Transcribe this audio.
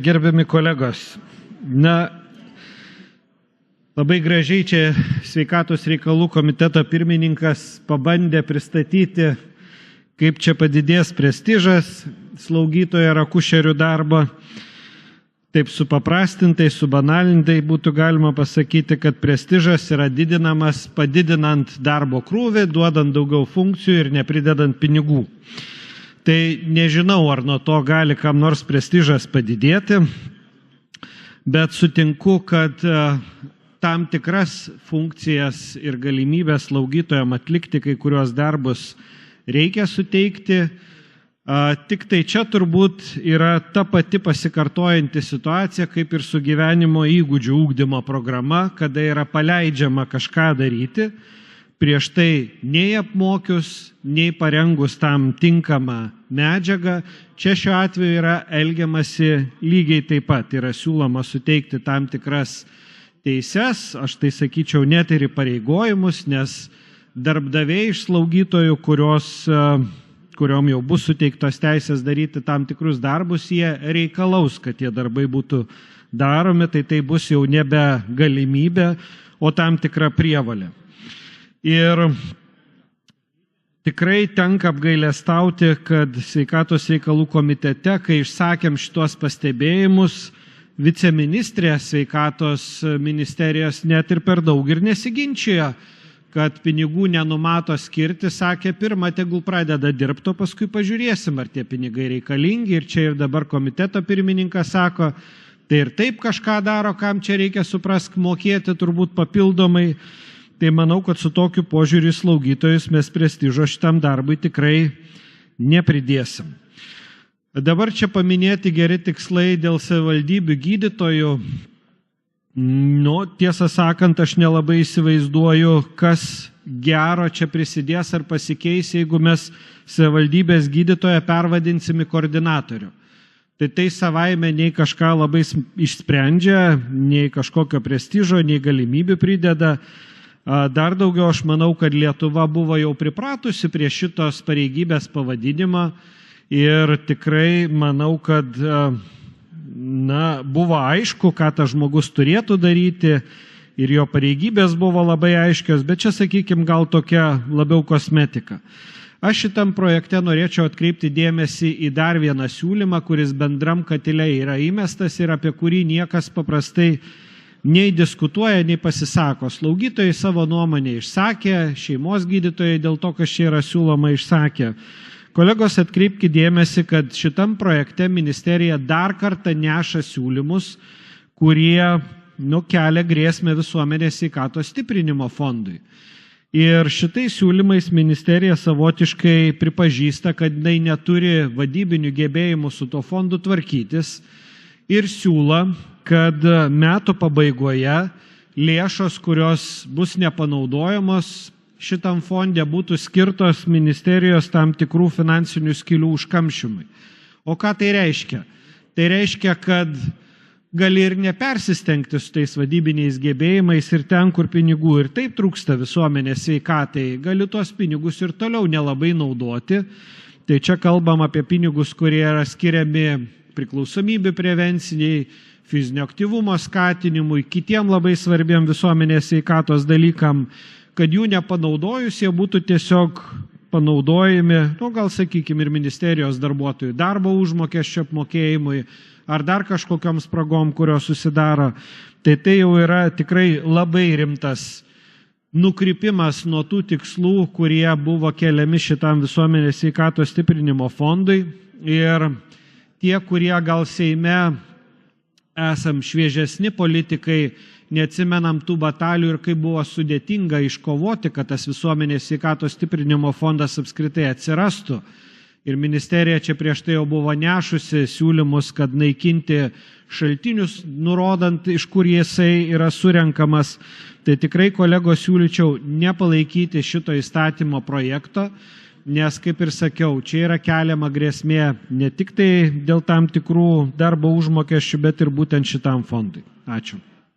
gerbiami kolegos. Labai gražiai čia Sveikatos reikalų komiteto pirmininkas pabandė pristatyti, kaip čia padidės prestižas slaugytojo ir akušerių darbo. Taip supaprastintai, subanalintai būtų galima pasakyti, kad prestižas yra didinamas padidinant darbo krūvį, duodant daugiau funkcijų ir nepridedant pinigų. Tai nežinau, ar nuo to gali kam nors prestižas padidėti, bet sutinku, kad tam tikras funkcijas ir galimybės slaugytojam atlikti kai kurios darbus reikia suteikti. Tik tai čia turbūt yra ta pati pasikartojanti situacija, kaip ir su gyvenimo įgūdžių ugdymo programa, kada yra paleidžiama kažką daryti, prieš tai nei apmokius, nei parengus tam tinkamą medžiagą. Čia šiuo atveju yra elgiamasi lygiai taip pat, yra siūloma suteikti tam tikras teises, aš tai sakyčiau net ir įpareigojimus, nes darbdaviai iš slaugytojų, kuriom jau bus suteiktos teisės daryti tam tikrus darbus, jie reikalaus, kad tie darbai būtų daromi, tai bus jau nebe galimybė, o tam tikra prievalė. Ir tikrai tenka apgailestauti, kad Sveikatos reikalų komitete, kai išsakėm šitos pastebėjimus, viceministrė Sveikatos ministerijos net ir per daug ir nesiginčijo, kad pinigų nenumato skirti, sakė, pirmą tegul pradeda dirbti, o paskui pažiūrėsim, ar tie pinigai reikalingi. Ir čia ir dabar komiteto pirmininkas sako, tai ir taip kažką daro, kam čia reikia suprask mokėti turbūt papildomai. Tai manau, kad su tokiu požiūriu slaugytojus mes prestižo šitam darbui tikrai nepridėsim. Dabar čia paminėti geri tikslai dėl savivaldybių gydytojų. Tiesą sakant, aš nelabai įsivaizduoju, kas gero čia prisidės ar pasikeis, jeigu mes savivaldybės gydytoją pervadinsim į koordinatorių. Tai savaime nei kažką labai išsprendžia, nei kažkokio prestižo, nei galimybių prideda. Dar daugiau aš manau, kad Lietuva buvo jau pripratusi prie šitos pareigybės pavadinimo ir tikrai manau, kad buvo aišku, ką tas žmogus turėtų daryti ir jo pareigybės buvo labai aiškios, bet čia, sakykime, gal tokia labiau kosmetika. Aš šitam projekte norėčiau atkreipti dėmesį į dar vieną siūlymą, kuris bendram katile yra įmestas ir apie kurį niekas paprastai nei diskutuoja, nei pasisako. Slaugytojai savo nuomonę išsakė, šeimos gydytojai dėl to, kas čia yra siūloma, išsakė. Kolegos, atkreipkite dėmesį, kad šitam projekte ministerija dar kartą neša siūlymus, kurie kelia grėsmę visuomenės sveikatos stiprinimo fondui. Ir šitais siūlymais ministerija savotiškai pripažįsta, kad jinai neturi vadybinių gebėjimų su to fondu tvarkytis ir siūlo, kad metų pabaigoje lėšos, kurios bus nepanaudojamos šitam fonde, būtų skirtos ministerijos tam tikrų finansinių skylių užkamšymui. O ką tai reiškia? Tai reiškia, kad gali ir nepersistengti su tais vadybiniais gebėjimais ir ten, kur pinigų ir taip trūksta visuomenės sveikatai, gali tuos pinigus ir toliau nelabai naudoti. Tai čia kalbam apie pinigus, kurie yra skiriami priklausomybių prevenciniai, fizinio aktyvumo skatinimui, kitiem labai svarbiem visuomenės sveikatos dalykam, kad jų nepanaudojus, jie būtų tiesiog panaudojami, gal sakykime, ir ministerijos darbuotojų darbo užmokesčio apmokėjimui, ar dar kažkokiom spragom, kurios susidaro. Tai jau yra tikrai labai rimtas nukrypimas nuo tų tikslų, kurie buvo keliami šitam visuomenės sveikatos stiprinimo fondui. Ir tie, kurie gal Seime esam šviežesni politikai, neatsimenam tų batalijų ir kaip buvo sudėtinga iškovoti, kad tas visuomenės sveikatos stiprinimo fondas apskritai atsirastų. Ir ministerija čia prieš tai jau buvo nešusi siūlymus, kad naikinti šaltinius, nurodant, iš kur jisai yra surenkamas. Tai tikrai, kolegos, siūlyčiau nepalaikyti šito įstatymo projekto, nes, kaip ir sakiau, čia yra keliama grėsmė ne tik tai dėl tam tikrų darbo užmokesčių, bet ir būtent šitam fondui. Ačiū.